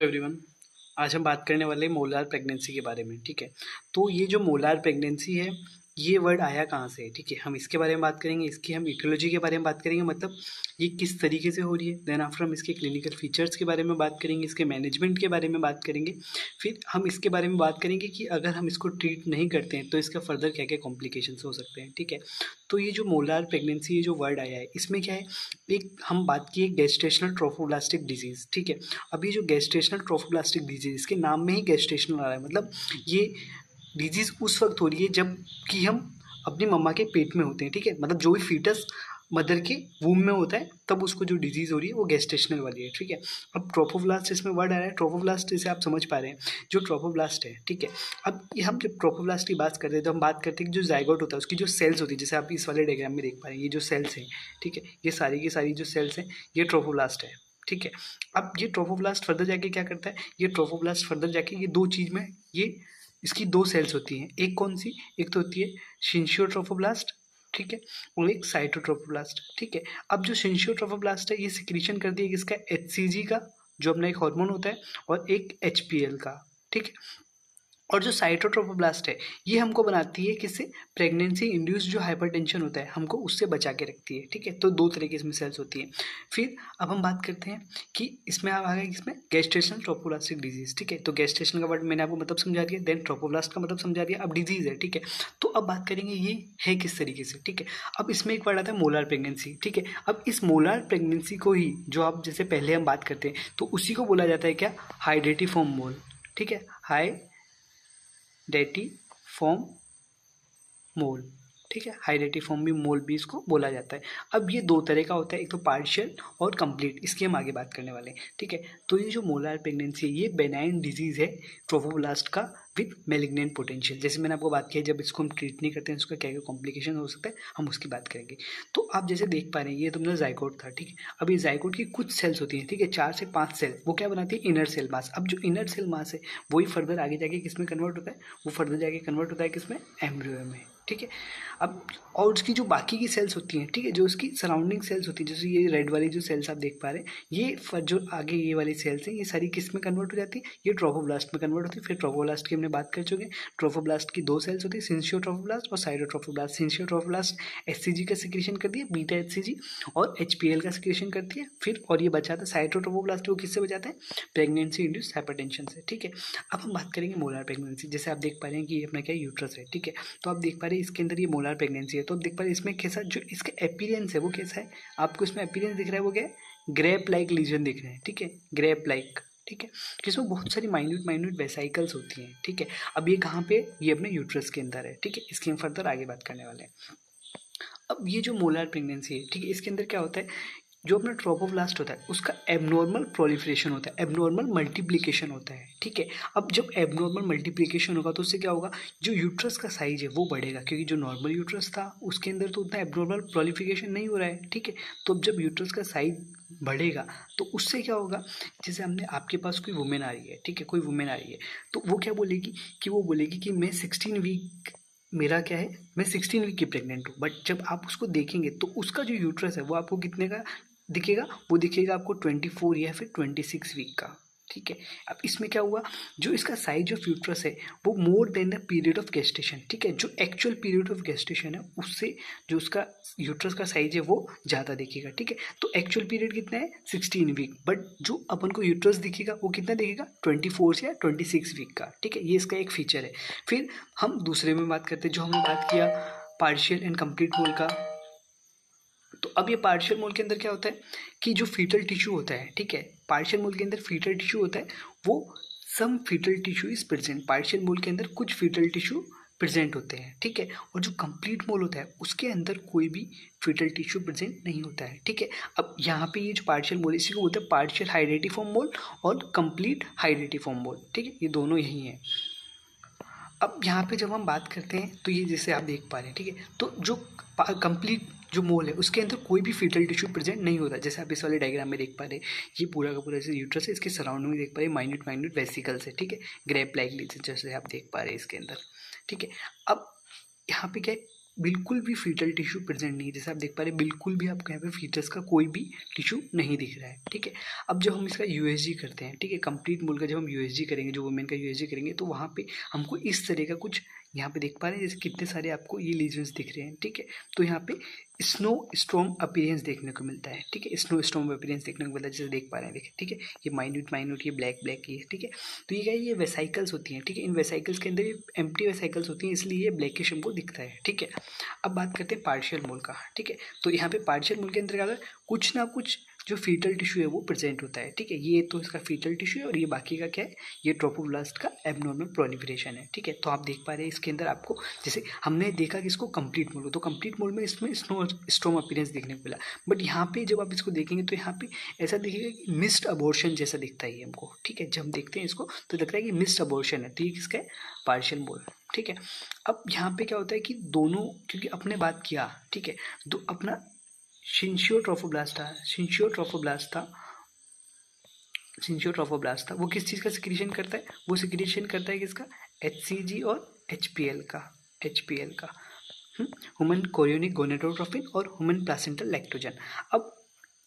Everyone, आज हम बात करने वाले हैं मोलार प्रेगनेंसी के बारे में। ठीक है, तो ये जो मोलार प्रेगनेंसी है, ये वर्ड आया कहाँ से है? ठीक है, हम इसके बारे में बात करेंगे, इसकी हम इटियोलॉजी के बारे में बात करेंगे, मतलब ये किस तरीके से हो रही है। देन आफ्टर हम इसके क्लिनिकल फीचर्स के बारे में बात करेंगे, इसके मैनेजमेंट के बारे में बात करेंगे। फिर हम इसके बारे में बात करेंगे कि अगर हम इसको ट्रीट नहीं करते हैं तो इसका फर्दर क्या क्या कॉम्प्लिकेशंस हो सकते हैं। ठीक है, तो ये जो मोलार प्रेगनेंसी ये जो वर्ड आया है, इसमें क्या है, एक हम बात की गेस्टेशनल ट्रोफोब्लास्टिक डिजीज़। ठीक है, अब ये जो गेस्टेशनल ट्रोफोब्लास्टिक डिजीज़, इसके नाम में ही गेस्टेशनल आ रहा है, मतलब ये डिजीज़ उस वक्त हो रही है जब कि हम अपनी मम्मा के पेट में होते हैं। ठीक है, मतलब जो भी फीटस मदर के वूम में होता है तब उसको जो डिजीज़ हो रही है वो गेस्टेशनल वाली है। ठीक है, अब ट्रोफोब्लास्ट इसमें वर्ड आ रहा है। ट्रोफोब्लास्ट जैसे आप समझ पा रहे हैं, जो ट्रोफोब्लास्ट है, ठीक है, अब ये हम जब ट्रोफोब्लास्ट की बात करते हैं तो हम बात करते हैं कि जो जाइगोट होता है उसकी जो सेल्स होती है, जैसे आप इस वाले डायग्राम में देख पा रहे हैं, ये जो सेल्स हैं, ठीक है, ये सारी की सारी जो सेल्स हैं ये ट्रोफोब्लास्ट है। ठीक है, अब ये ट्रोफोब्लास्ट फर्दर जाके क्या करता है, ये ट्रोफोब्लास्ट फर्दर जाके ये दो चीज़ में ये इसकी दो सेल्स होती हैं। एक कौन सी, एक तो होती है सिंशियोट्रोफोब्लास्ट, ठीक है, और एक साइटोट्रोफोब्लास्ट। ठीक है, अब जो सिंशियोट्रोफोब्लास्ट है ये सिक्रीशन करती है किसका, एचसीजी का, जो अपना एक हार्मोन होता है, और एक एचपीएल का। ठीक है, और जो साइटोट्रोफोब्लास्ट है ये हमको बनाती है किससे, प्रेगनेंसी इंड्यूस्ड जो हाइपरटेंशन होता है हमको उससे बचा के रखती है। ठीक है, तो दो तरह की इसमें सेल्स होती हैं। फिर अब हम बात करते हैं कि इसमें अब आ गया इसमें गेस्टेशनल ट्रोफोब्लास्टिक डिजीज। ठीक है, तो गेस्टेशन का वर्ड मैंने आपको मतलब समझा दिया, देन ट्रोफोब्लास्ट का मतलब समझा दिया, अब डिजीज है। ठीक है, तो अब बात करेंगे ये है किस तरीके से। ठीक है, अब इसमें एक वर्ड आता है मोलार प्रेगनेंसी। ठीक है, अब इस मोलार प्रेगनेंसी को ही जो आप जैसे पहले हम बात करते हैं तो उसी को बोला जाता है क्या, हाइड्रेटिफॉर्म मोल। ठीक है, हाइडेटिफॉर्म मोल। ठीक है, हाइडेटिफॉर्म भी मोल भी इसको बोला जाता है। अब ये दो तरह का होता है, एक तो पार्शियल और कंप्लीट, इसकी हम आगे बात करने वाले हैं। ठीक है, तो ये जो मोलार प्रेगनेंसी है ये बेनाइन डिजीज है ट्रोफोब्लास्ट का विथ मेलिग्नेंट पोटेंशियल। जैसे मैंने आपको बात किया, जब इसको हम ट्रीट नहीं करते हैं उसका क्या क्या कॉम्प्लिकेशन हो सकता है, हम उसकी बात करेंगे। तो आप जैसे देख पा रहे हैं ये तुमने जाइगोट था। ठीक है, अब ये जाइगोट की कुछ सेल्स होती हैं, ठीक है, 4 से 5 सेल, वो क्या बनाती है, इनर सेल मास। अब जो इनर सेल मास है वही फर्दर आगे जाके किसमें कन्वर्ट होता है, वो फर्दर जाके कन्वर्ट होता है किसमें, एम्ब्रियो में। ठीक है, अब और उसकी जो बाकी की सेल्स होती हैं, ठीक है, जो उसकी सराउंडिंग सेल्स होती है, जैसे ये रेड वाली जो सेल्स आप देख पा रहे हैं, ये जो आगे ये वाली सेल्स हैं ये सारी किस में कन्वर्ट हो जाती है, ये ट्रोफोब्लास्ट में कन्वर्ट होती है। फिर ट्रोफोब्लास्ट की हमने बात कर चुके हैं, ट्रोफोब्लास्ट की दो सेल्स होती है, सिंशियोट्रोफोब्लास्ट और साइटोट्रोफोब्लास्ट। सिंशियोट्रोफोब्लास्ट एचसीजी का सिक्रेशन करती है, बीटा एचसीजी, और एचपीएल का सिक्रेशन करती है। फिर और ये बचाता है साइटोट्रोफोब्लास्ट, वो किससे बचाते हैं, प्रेगनेंसी इंड्यूस्ड हाइपरटेंशन से। ठीक है, अब हम बात करेंगे मोलार प्रेगनेंसी। जैसे आप देख पा रहे हैं कि ये अपना क्या यूट्रस है। ठीक है, तो आप देख पा रहे हैं इसके अंदर ये मोलार प्रेगनेंसी है, तो आप देख पा रहे हैं इसमें कैसा जो इसका अपीयरेंस है वो कैसा है, आपको इसमें अपीयरेंस दिख रहा है वो क्या है, ग्रेप लाइक लीजन दिख रहे हैं। ठीक है, ग्रेप लाइक। ठीक है, जिसमें बहुत सारी माइन्यूट माइन्यूट वेसाइकल्स होती हैं। ठीक है, अब ये कहाँ पे, ये अपने यूट्रस के अंदर है। ठीक है, इसकी हम फर्दर आगे बात करने वाले हैं। अब ये जो मोलार प्रेगनेंसी है, ठीक है, इसके अंदर क्या होता है, जो अपना ट्रोफोब्लास्ट होता है उसका एबनॉर्मल प्रोलिफरेशन होता है, एबनॉर्मल मल्टीप्लिकेशन होता है। ठीक है, अब जब एबनॉर्मल मल्टीप्लिकेशन होगा तो उससे क्या होगा, जो यूट्रस का साइज है वो बढ़ेगा, क्योंकि जो नॉर्मल यूट्रस था उसके अंदर तो उतना एबनॉर्मल प्रोलिफिकेशन नहीं हो रहा है। ठीक है, तो अब जब यूट्रस का साइज बढ़ेगा तो उससे क्या होगा, जैसे हमने आपके पास कोई वुमेन आ रही है, ठीक है, कोई वुमेन आ रही है, तो वो क्या बोलेगी कि वो बोलेगी कि मैं 16 वीक, मेरा क्या है, मैं 16 वीक की प्रेग्नेंट हूँ। बट जब आप उसको देखेंगे तो उसका जो यूट्रस है वो आपको कितने का दिखेगा, वो दिखेगा आपको 24 या फिर 26 वीक का। ठीक है, अब इसमें क्या हुआ, जो इसका साइज ऑफ यूट्रस है वो more than the period of gestation. ठीक है, जो एक्चुअल पीरियड ऑफ गेस्टेशन है उससे जो उसका यूट्रस का साइज है वो ज़्यादा दिखेगा। ठीक है, तो एक्चुअल पीरियड कितना है, 16 वीक, बट जो अपन को यूट्रस दिखेगा वो कितना दिखेगा, 24 या 26 वीक का। ठीक है, ये इसका एक फीचर है। फिर हम दूसरे में बात करते हैं, जो हमने बात किया पार्शियल एंड कंप्लीट मोल का। तो अब ये पार्शियल मोल के अंदर क्या होता है कि जो फीटल टिश्यू होता है, ठीक है, पार्शियल मोल के अंदर फीटल टिश्यू होता है, वो some fetal tissue is present. Partial mole के अंदर कुछ फीटल टिश्यू प्रेजेंट होते हैं। ठीक है, और जो कंप्लीट मोल होता है उसके अंदर कोई भी फीटल टिश्यू प्रेजेंट नहीं होता है। ठीक है, अब यहाँ पे ये जो पार्शियल मोल इसी को बोलते हैं पार्शियल हाइडेटिफॉर्म मोल और कंप्लीट हाइडेटिफॉर्म मोल। ठीक है, ये दोनों यही हैं। अब यहाँ पे जब हम बात करते हैं तो ये जैसे आप देख पा रहे हैं, ठीक है, तो जो कंप्लीट जो मोल है उसके अंदर कोई भी फीटल टिश्यू प्रेजेंट नहीं होता। जैसे आप इस वाले डायग्राम में देख पा रहे हैं, ये पूरा का पूरा जैसे यूट्रस है, इसके सराउंडिंग में देख पा रहे हैं माइन्यूट माइन्यूट वेसिकल्स है। ठीक है, ग्रेप लाइक लीजन जैसे आप देख पा रहे हैं इसके अंदर। ठीक है, अब यहाँ पे क्या है, बिल्कुल भी फीटल टिश्यू प्रेजेंट नहीं है। जैसे आप देख पा रहे हैं बिल्कुल भी आपको यहाँ पे फीटस का कोई भी टिश्यू नहीं दिख रहा है, ठीक है। अब जब हम इसका यूएसजी करते हैं, ठीक है, कंप्लीट मोल का जब हम यूएसजी करेंगे, जो वुमेन का यूएसजी करेंगे, तो वहाँ पे हमको इस तरह का कुछ यहाँ पे देख पा रहे हैं, जैसे कितने सारे आपको ये लीजन्स दिख रहे हैं, ठीक है। तो यहाँ पे स्नो स्टॉर्म अपीयरेंस देखने को मिलता है, ठीक है, स्नो स्टॉर्म अपीयरेंस देखने को मिलता है, जैसे देख पा रहे हैं, देखिए, ठीक है, ये माइन्यूट माइन्यूट, ये ब्लैक ब्लैक, ये, ठीक है। तो ये क्या है, ये वेसाइकल्स होती हैं, ठीक है। इन वेसाइकल्स के अंदर ये एम्प्टी वेसाइकल्स होती हैं, इसलिए ये ब्लैकिश हमको दिखता है, ठीक है। अब बात करते हैं पार्शियल मोल का, ठीक है। तो यहाँ पे पार्शियल मोल के अंदर क्या होता है, कुछ ना कुछ जो फीटल टिश्यू है वो प्रेजेंट होता है, ठीक है। ये तो इसका फीटल टिश्यू है और ये बाकी का क्या है, ये ट्रोफोब्लास्ट का एबनॉर्मल प्रोलिफरेशन है, ठीक है। तो आप देख पा रहे हैं इसके अंदर आपको, जैसे हमने देखा कि इसको कंप्लीट मोल, तो कंप्लीट मोल में इसमें स्नो स्टॉर्म अपीयरेंस देखने को मिला, बट यहाँ पे जब आप इसको देखेंगे तो यहाँ पे ऐसा दिखेगा कि मिस्ड अबॉर्शन जैसा दिखता है ये हमको, ठीक है। जब हम देखते हैं इसको तो लगता है कि मिस्ड अबॉर्शन है, तो ये किसका है, पार्शियल मोल, ठीक है। अब यहाँ पे क्या होता है कि दोनों, क्योंकि अपने बात किया, ठीक है, तो अपना सिंशियोट्रोफोब्लास्ट था, वो किस चीज़ का सिक्रीशन करता है, वो सिक्रीशन करता है किसका, HCG और HPL का, ह्यूमन कोरियोनिक गोनेडोट्रोपिन और ह्यूमन प्लासेंटल लैक्टोजन। अब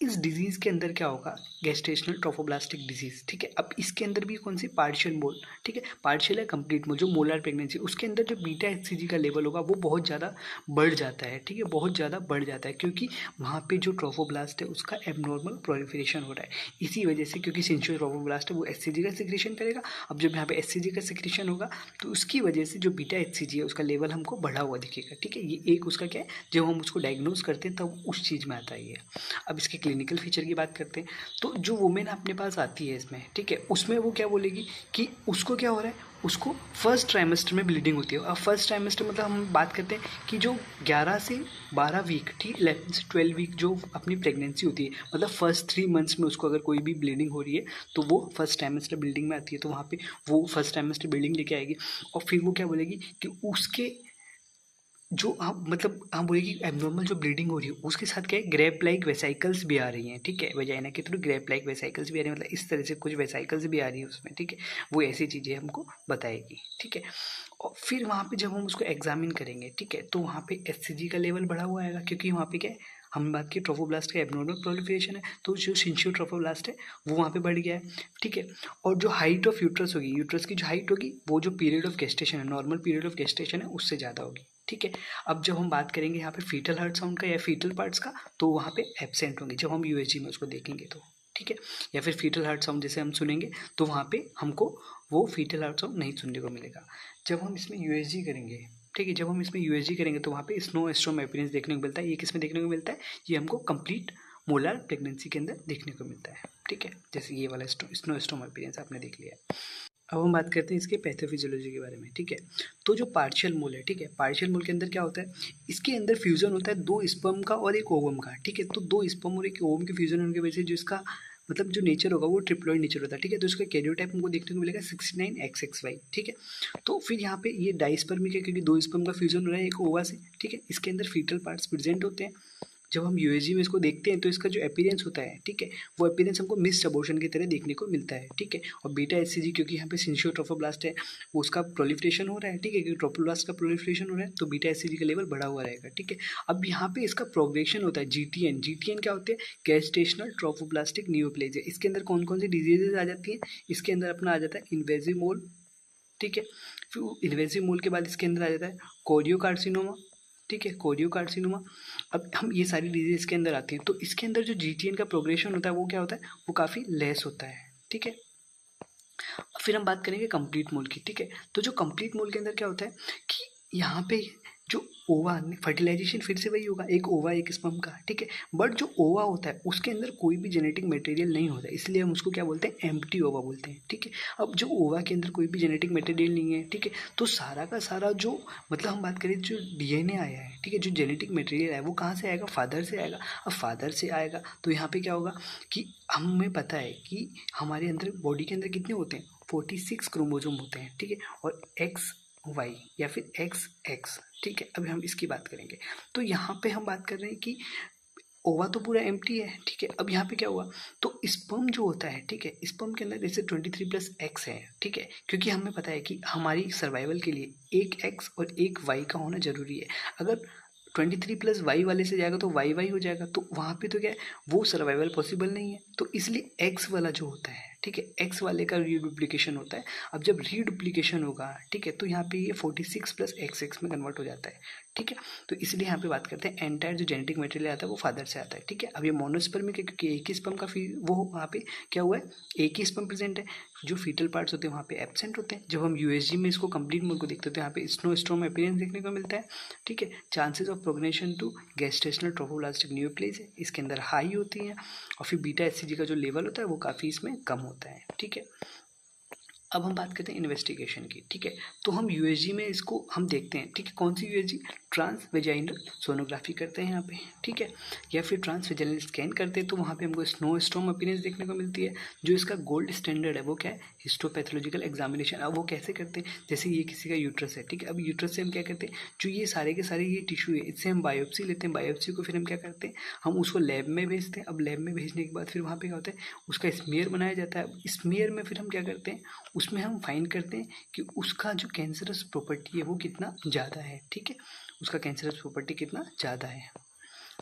इस डिजीज़ के अंदर क्या होगा, गेस्टेशनल ट्रोफोब्लास्टिक डिजीज़, ठीक है। अब इसके अंदर भी कौन सी, पार्शियल मोल, ठीक है, पार्शियल है कंप्लीट मोल, जो मोलर प्रेगनेंसी, उसके अंदर जो बीटा HCG का लेवल होगा वो बहुत ज़्यादा बढ़ जाता है, ठीक है, बहुत ज़्यादा बढ़ जाता है, क्योंकि वहाँ पे जो ट्रोफोब्लास्ट है उसका एबनॉर्मल प्रोलिफरेशन हो रहा है, इसी वजह से, क्योंकि सिंशियो ट्रोफोब्लास्ट है वो HCG का सिक्रीशन करेगा। अब जब यहाँ पे HCG का सिक्रीशन होगा तो उसकी वजह से जो बीटा HCG है उसका लेवल हमको बढ़ा हुआ दिखेगा, ठीक है। ये एक उसका क्या है, जब हम उसको डायग्नोज करते हैं तब उस चीज़ में आता है ये। अब इसके क्लिनिकल फीचर की बात करते हैं, तो जो वुमेन अपने पास आती है इसमें, ठीक है, उसमें वो क्या बोलेगी कि उसको क्या हो रहा है, उसको फर्स्ट ट्राइमेस्टर में ब्लीडिंग होती है। अब फर्स्ट ट्राइमेस्टर मतलब हम बात करते हैं कि जो 11 से 12 वीक, ठीक, 11 से 12 वीक जो अपनी प्रेगनेंसी होती है, मतलब फर्स्ट 3 मंथ्स में उसको अगर कोई भी ब्लीडिंग हो रही है तो वो फर्स्ट ट्राइमेस्टर ब्लीडिंग में आती है, तो वहाँ पे वो फर्स्ट ट्राइमेस्टर ब्लीडिंग लेके आएगी और फिर वो क्या बोलेगी कि उसके जो हम मतलब हम बोले कि एबनॉर्मल जो ब्लीडिंग हो रही है उसके साथ क्या है, ग्रेप लाइक वेसाइकल्स भी आ रही हैं, ठीक है, वजाइना के थ्रू ग्रेप लाइक वेसाइकल्स भी आ रही हैं, मतलब इस तरह से कुछ वेसाइकल्स भी आ रही है उसमें, ठीक है। वो ऐसी चीज़ें हमको बताएगी, ठीक है। और फिर वहाँ पे जब हम उसको एग्जामिन करेंगे, ठीक है, तो वहाँ पे HCG का लेवल बढ़ा हुआ आएगा, क्योंकि वहाँ पे क्या है, हम बात की ट्रोफोब्लास्ट का एबनॉर्मल प्रोलिफरेशन है, तो जो सिंशियो ट्रोफोब्लास्ट है वो वहाँ पे बढ़ गया है, ठीक है। और जो हाइट ऑफ यूट्रस होगी, यूट्रस की जो हाइट होगी वो जो पीरियड ऑफ गेस्टेशन है, नॉर्मल पीरियड ऑफ गेस्टेशन है उससे ज़्यादा होगी, ठीक है। अब जब हम बात करेंगे यहाँ पे फीटल हार्ट साउंड का या फीटल पार्ट्स का, तो वहाँ पे एब्सेंट होंगे जब हम यूएसजी में उसको देखेंगे तो, ठीक है। या फिर फीटल हार्ट साउंड जैसे हम सुनेंगे तो वहाँ पे हमको वो फीटल हार्ट साउंड नहीं सुनने को मिलेगा। जब हम इसमें यूएसजी करेंगे, ठीक है, जब हम इसमें यूएसजी करेंगे तो वहाँ पे स्नो स्टॉर्म अपीयरेंस देखने को मिलता है। ये किस में देखने को मिलता है, ये हमको कंप्लीट मोलर प्रेगनेंसी के अंदर देखने को मिलता है, ठीक है। जैसे ये वाला स्नो स्टॉर्म अपीयरेंस आपने देख लिया। अब हम बात करते हैं इसके पैथोफिजियोलॉजी के बारे में, ठीक है। तो जो पार्शियल मोल है, ठीक है, पार्शियल मोल के अंदर क्या होता है, इसके अंदर फ्यूजन होता है 2 स्पर्म का और 1 ओवम का, ठीक है। तो 2 स्पर्म और 1 ओवम के फ्यूजन होने की वजह से जो इसका मतलब जो नेचर होगा वो ट्रिप्लॉइड नेचर होता है, ठीक है। तो इसका कैरियोटाइप हमको देखने को मिलेगा 69XXY, ठीक है। तो फिर यहाँ पे ये डाइस्पर्मिक है क्योंकि 2 स्पर्म का फ्यूजन हो रहा है 1 ओवा से, ठीक है। इसके अंदर फीटल पार्ट्स प्रेजेंट होते हैं। जब हम यूएसजी में इसको देखते हैं तो इसका जो अपीयरेंस होता है, ठीक है, वो अपीयरेंस हमको मिस्ड अबॉर्शन की तरह देखने को मिलता है, ठीक है। और बीटा HCG क्योंकि यहाँ पे सिंशियो ट्रोफोब्लास्ट है वो उसका प्रोलिफरेशन हो रहा है, ठीक है, क्योंकि ट्रोफोब्लास्ट का प्रोलिफरेशन हो रहा है तो बीटा HCG का लेवल बढ़ा हुआ रहेगा, ठीक है। अब यहाँ पे इसका प्रोग्रेशन होता है GTN क्या होते हैं, गेस्टेशनल ट्रोफोब्लास्टिक न्यूप्लेजिया। इसके अंदर कौन कौन सी डिजीजेज आ जाती हैं, इसके अंदर अपना आ जाता है इन्वेजिव मोल, ठीक है। फिर इन्वेजिव मोल के बाद इसके अंदर आ जाता है कोरियोकार्सिनोमा, ठीक है, कोरियोकार्सिनोमा। अब हम ये सारी डिजीज इसके अंदर आती हैं, तो इसके अंदर जो GTN का प्रोग्रेशन होता है वो क्या होता है, वो काफ़ी लेस होता है, ठीक है। फिर हम बात करेंगे कंप्लीट मोल की, ठीक है। तो जो कंप्लीट मोल के अंदर क्या होता है कि यहाँ पे जो ओवा फर्टिलाइजेशन फिर से वही होगा, 1 ओवा 1 स्पर्म का, ठीक है। बट जो ओवा होता है उसके अंदर कोई भी जेनेटिक मटेरियल नहीं होता, इसलिए हम उसको क्या बोलते हैं, एम्प्टी ओवा बोलते हैं, ठीक है। अब जो ओवा के अंदर कोई भी जेनेटिक मटेरियल नहीं है, ठीक है, तो सारा का सारा जो मतलब हम बात करें जो DNA आया है, ठीक है, जो जेनेटिक मटेरियल है वो कहाँ से आएगा, फादर से आएगा। अब फादर से आएगा तो यहाँ पे क्या होगा कि हमें पता है कि हमारे अंदर बॉडी के अंदर कितने होते हैं, 46 क्रोमोजोम होते हैं, ठीक है, और XY या फिर XX, ठीक है। अभी हम इसकी बात करेंगे तो यहाँ पे हम बात कर रहे हैं कि ओवा तो पूरा एम्प्टी है, ठीक है। अब यहाँ पे क्या हुआ, तो स्पर्म जो होता है, ठीक है, स्पर्म के अंदर जैसे 23+X है, ठीक है, क्योंकि हमें पता है कि हमारी सर्वाइवल के लिए एक X और एक Y का होना जरूरी है। अगर 23+Y वाले से जाएगा तो YY हो जाएगा, तो वहाँ पे तो क्या है, वो सर्वाइवल पॉसिबल नहीं है। तो इसलिए X वाला जो होता है, ठीक है, X वाले का रीडुप्लीकेशन होता है। अब जब रीडुप्लीकेशन होगा, ठीक है, तो यहाँ पे ये 46+XX में कन्वर्ट हो जाता है, ठीक है। तो इसलिए यहाँ पे बात करते हैं एंटायर जो जेनेटिक मटेरियल आता है वो फादर से आता है, ठीक है। अब ये मोनोस्पर्मिक है क्योंकि एक ही स्पर्म का वो वहाँ पे क्या हुआ है, एक ही स्पर्म प्रेजेंट है। जो फीटल पार्ट्स होते हैं वहाँ पे एब्सेंट होते हैं। जब हम यूएसजी में इसको कंप्लीट मोड को देखते हैं तो यहाँ पे स्नोस्टॉर्म अपीयरेंस देखने को मिलता है, ठीक है। Chances of progression to gestational trophoblastic nucleus है, इसके अंदर हाई होती है। और फिर बीटा एचसीजी का जो लेवल होता है वो काफ़ी इसमें कम होता है, ठीक है। अब हम बात करते हैं इन्वेस्टिगेशन की, ठीक है। तो हम यूएसजी में इसको हम देखते हैं, ठीक है। कौन सी यूएसजी, ट्रांस वेजाइनल सोनोग्राफी करते हैं यहाँ पे, ठीक है, या फिर ट्रांस वेजाइनल स्कैन करते हैं तो वहाँ पे हमको स्नोस्टॉर्म अपीयरेंस देखने को मिलती है। जो इसका गोल्ड स्टैंडर्ड है वो क्या है, हिस्टोपैथोलॉजिकल एग्जामिनेशन। अब वो कैसे करते हैं, जैसे ये किसी का यूट्रस है, ठीक है। अब यूट्रस से हम क्या करते हैं, जो ये सारे के सारे ये टिश्यू है इससे हम बायोप्सी लेते हैं। बायोप्सी को फिर हम क्या करते हैं, हम उसको लैब में भेजते हैं। अब लैब में भेजने के बाद फिर वहाँ पे क्या होता है, उसका स्मीयर बनाया जाता है। स्मीयर में फिर हम क्या करते हैं, उसमें हम फाइंड करते हैं कि उसका जो कैंसरस प्रॉपर्टी है वो कितना ज़्यादा है, ठीक है, उसका कैंसरस प्रॉपर्टी कितना ज़्यादा है।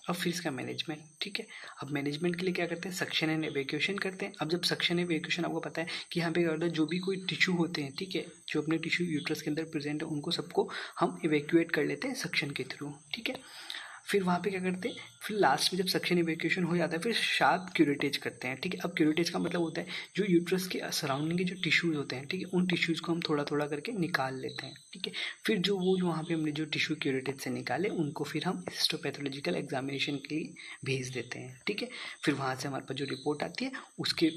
अब फिर इसका मैनेजमेंट, ठीक है। अब मैनेजमेंट के लिए क्या करते हैं, सक्शन एंड एवेक्यूएशन करते हैं। अब जब सक्शन एंड एवेक्यूएशन आपको पता है कि यहाँ पे क्या होता है, जो भी कोई टिश्यू होते हैं, ठीक है, जो अपने टिश्यू यूट्रस के अंदर प्रेजेंट है उनको सबको हम इवेक्यूएट कर लेते हैं सक्शन के थ्रू, ठीक है। फिर वहाँ पे क्या करते हैं, फिर लास्ट में जब सक्शन इवेक्यूएशन हो जाता है फिर शार्प क्यूरेटेज करते हैं, ठीक है। अब क्यूरेटेज का मतलब होता है जो यूट्रस के सराउंडिंग के जो टिश्यूज़ होते हैं, ठीक है, उन टिश्यूज़ को हम थोड़ा थोड़ा करके निकाल लेते हैं, ठीक है। फिर जो वो जो वहाँ पे हमने जो टिश्यू क्यूरेटेज से निकाले उनको फिर हम हिस्टोपैथोलॉजिकल एग्जामिनेशन के लिए भेज देते हैं, ठीक है। फिर वहाँ से हमारे पास जो रिपोर्ट आती है उसके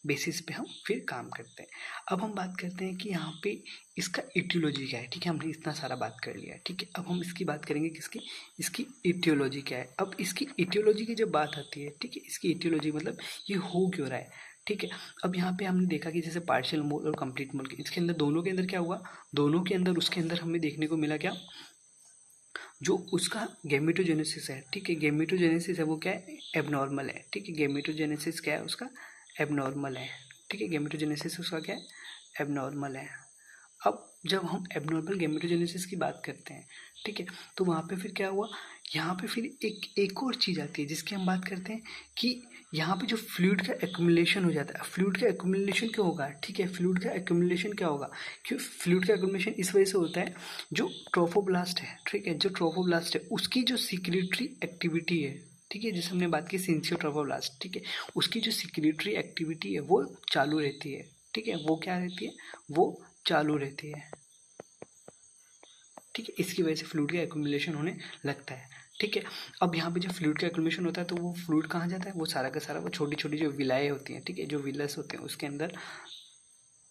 बेसिस पे हम फिर काम करते हैं। अब हम बात करते हैं कि यहाँ पे इसका इटियोलॉजी क्या है, ठीक है। हमने इतना सारा बात कर लिया है, ठीक है। अब हम इसकी बात करेंगे किसकी, इसकी इटियोलॉजी क्या है। अब इसकी इटियोलॉजी की जब बात आती है, ठीक है, इसकी इटियोलॉजी मतलब ये हो क्यों रहा है, ठीक है। अब यहाँ पे हमने देखा कि जैसे पार्शियल मोल और कंप्लीट मोल इसके अंदर दोनों के अंदर क्या हुआ, दोनों के अंदर उसके अंदर हमें देखने को मिला क्या, जो उसका गैमेटोजेनेसिस है, ठीक है, गैमेटोजेनेसिस है वो क्या है, एबनॉर्मल है, ठीक है। गैमेटोजेनेसिस क्या है उसका, एबनॉर्मल है, ठीक है। गैमेटोजेनेसिस उसका क्या है, एबनॉर्मल है। अब जब हम एबनॉर्मल गैमेटोजेनेसिस की बात करते हैं, ठीक है, तो वहाँ पे फिर क्या हुआ, यहाँ पे फिर एक और चीज़ आती है जिसकी हम बात करते हैं कि यहाँ पे जो फ्लूइड का एक्यूमुलेशन हो जाता है। फ्लूइड का एक्यूमुलेशन क्यों होगा, ठीक है, फ्लूइड का एक्यूमुलेशन क्या होगा, क्यों फ्लूइड का एक्यूमुलेशन इस वजह से होता है, जो ट्रोफोब्लास्ट है, ठीक है, जो ट्रोफोब्लास्ट है उसकी जो सिक्रेटरी एक्टिविटी है, ठीक है, जैसे हमने बात की सिंसियो ट्रोफोब्लास्ट, ठीक है, उसकी जो सिक्रेटरी एक्टिविटी है वो चालू रहती है, ठीक है, वो क्या रहती है, वो चालू रहती है, ठीक है। इसकी वजह से फ्लूइड का एक्यूमुलेशन होने लगता है, ठीक है। अब यहाँ पे जब फ्लूइड का एक्यूमुलेशन होता है तो वो फ्लूइड कहाँ जाता है, वो सारा का सारा वो छोटी छोटी जो विलाएँ होती हैं, ठीक है, जो विलस होते हैं उसके अंदर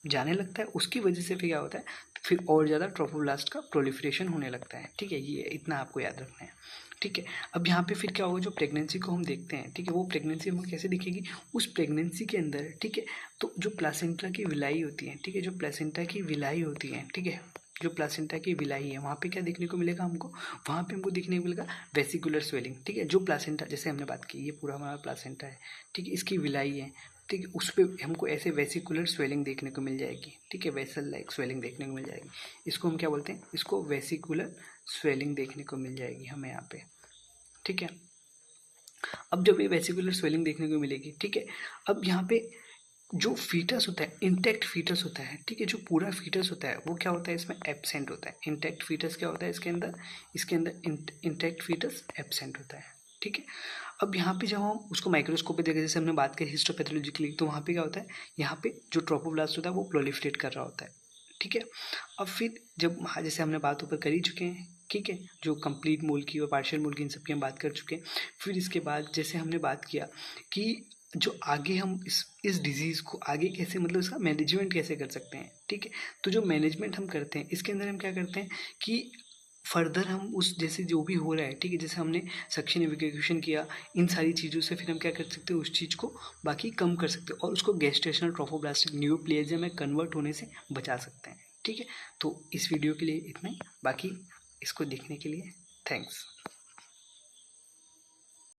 जाने लगता है। उसकी वजह से फिर क्या होता है, फिर और ज़्यादा ट्रोफोब्लास्ट का प्रोलिफरेशन होने लगता है, ठीक है। ये इतना आपको याद रखना है, ठीक है। अब यहाँ पे फिर क्या होगा, जो प्रेगनेंसी को हम देखते हैं, ठीक है, वो प्रेगनेंसी हमें कैसे दिखेगी, उस प्रेगनेंसी के अंदर, ठीक है, तो जो प्लासेंटा की विलाई होती है, ठीक है, जो प्लासेंटा की विलाई होती है, ठीक है, जो प्लासेंटा की विलाई है वहाँ पे क्या देखने को मिलेगा हमको, वहाँ पे हमको देखने को मिलेगा वेसिकुलर स्वेलिंग, ठीक है। जो प्लासेंटा जैसे हमने बात की ये पूरा हमारा प्लासेंटा है, ठीक है, इसकी विलाई है, ठीक है, उस पर हमको ऐसे वेसिकुलर स्वेलिंग देखने को मिल जाएगी, ठीक है, वेसल लाइक स्वेलिंग देखने को मिल जाएगी। इसको हम क्या बोलते हैं, इसको वेसिकुलर स्वेलिंग देखने को मिल जाएगी हमें यहाँ पे, ठीक है। अब जब ये वेसिकुलर स्वेलिंग देखने को मिलेगी, ठीक है, अब यहाँ पे जो फीटस होता है, इंटैक्ट फीटस होता है, ठीक है, जो पूरा फीटस होता है वो क्या होता है, इसमें एब्सेंट होता है। इंटैक्ट फीटस क्या होता है इसके अंदर इंटैक्ट फीटस एब्सेंट होता है, ठीक है। अब यहाँ पे जब हम उसको माइक्रोस्कोप पे देखें, जैसे हमने बात की हिस्टोपैथोलॉजिकली, तो वहाँ पे क्या होता है, यहाँ पे जो ट्रोफोब्लास्ट होता है वो प्रोलिफरेट कर रहा होता है, ठीक है। अब फिर जब जैसे हमने बात ऊपर कर ही चुके हैं, ठीक है, जो कंप्लीट मोल की और पार्शियल मोल की इन सब की हम बात कर चुके हैं। फिर इसके बाद जैसे हमने बात किया कि जो आगे हम इस डिजीज़ को आगे कैसे, मतलब इसका मैनेजमेंट कैसे कर सकते हैं, ठीक है। तो जो मैनेजमेंट हम करते हैं इसके अंदर हम क्या करते हैं कि फर्दर हम उस जैसे जो भी हो रहा है, ठीक है, जैसे हमने सक्शन इवैक्यूएशन किया, इन सारी चीज़ों से फिर हम क्या कर सकते हैं, उस चीज़ को बाकी कम कर सकते हैं और उसको गेस्टेशनल ट्रोफोब्लास्टिक न्यूक्लियस में कन्वर्ट होने से बचा सकते हैं, ठीक है। तो इस वीडियो के लिए इतना ही, बाकी इसको देखने के लिए थैंक्स।